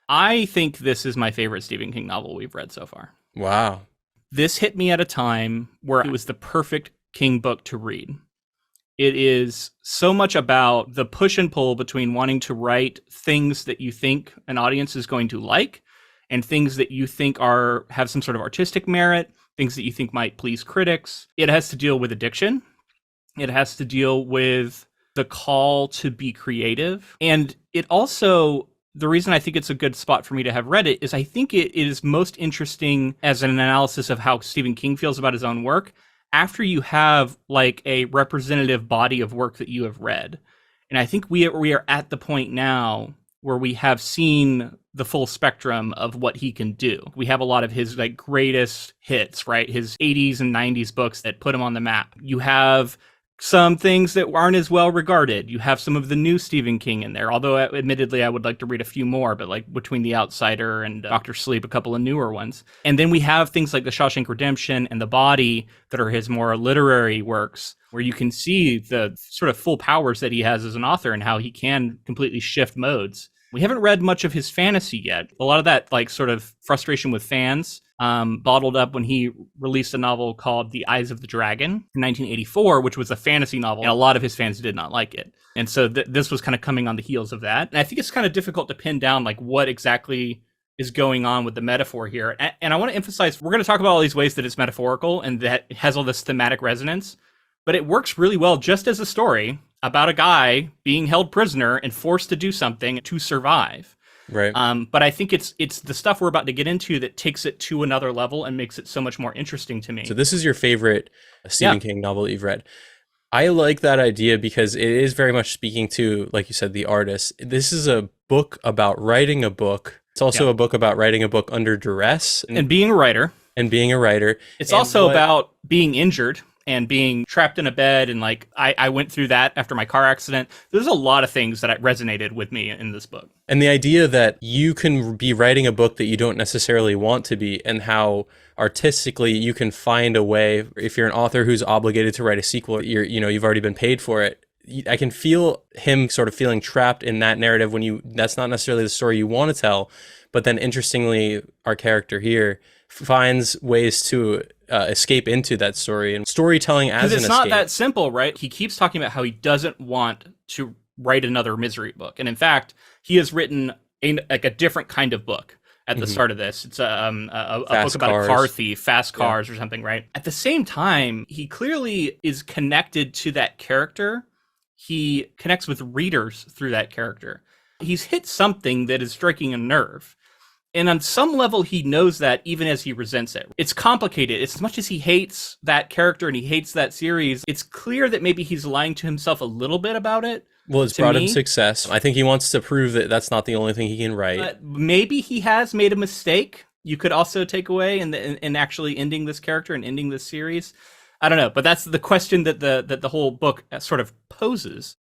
I think this is my favorite Stephen King novel we've read so far. Wow. This hit me at a time where it was the perfect King book to read. It is so much about the push and pull between wanting to write things that you think an audience is going to like and things that you think have some sort of artistic merit, things that you think might please critics. It has to deal with addiction. It has to deal with the call to be creative. And it also, the reason I think it's a good spot for me to have read it is I think it is most interesting as an analysis of how Stephen King feels about his own work after you have like a representative body of work that you have read. And I think we are at the point now where we have seen the full spectrum of what he can do. We have a lot of his like greatest hits, right? His 80s and 90s books that put him on the map. You have some things that aren't as well regarded. You have some of the new Stephen King in there, although admittedly I would like to read a few more, but like between The Outsider and Dr. Sleep, a couple of newer ones. And then we have things like The Shawshank Redemption and The Body that are his more literary works, where you can see the sort of full powers that he has as an author and how he can completely shift modes. We haven't read much of his fantasy yet. A lot of that like sort of frustration with fans bottled up when he released a novel called The Eyes of the Dragon in 1984, which was a fantasy novel, and a lot of his fans did not like it. And so this was kind of coming on the heels of that. And I think it's kind of difficult to pin down like what exactly is going on with the metaphor here. And I want to emphasize, we're going to talk about all these ways that it's metaphorical and that it has all this thematic resonance, but it works really well just as a story about a guy being held prisoner and forced to do something to survive. Right. But I think it's the stuff we're about to get into that takes it to another level and makes it so much more interesting to me. So this is your favorite Stephen King novel that you've read. I like that idea because it is very much speaking to, like you said, the artist. This is a book about writing a book. It's also a book about writing a book under duress. And being a writer. And being a writer. It's also about being injured and being trapped in a bed. And like, I went through that after my car accident. There's a lot of things that resonated with me in this book. And the idea that you can be writing a book that you don't necessarily want to be, and how artistically you can find a way, if you're an author who's obligated to write a sequel, you've already been paid for it. I can feel him sort of feeling trapped in that narrative that's not necessarily the story you want to tell. But then interestingly, our character here finds ways to escape into that story, and storytelling as an escape. Because it's not that simple, right? He keeps talking about how he doesn't want to write another misery book. And in fact, he has written a different kind of book at the start of this. It's a book about a car thief, fast cars or something, right? At the same time, he clearly is connected to that character. He connects with readers through that character. He's hit something that is striking a nerve. And on some level, he knows that even as he resents it. It's complicated. As much as he hates that character and he hates that series, it's clear that maybe he's lying to himself a little bit about it. Well, it's brought him success. I think he wants to prove that that's not the only thing he can write. Maybe he has made a mistake. You could also take away in actually ending this character and ending this series. I don't know, but that's the question that the whole book sort of poses.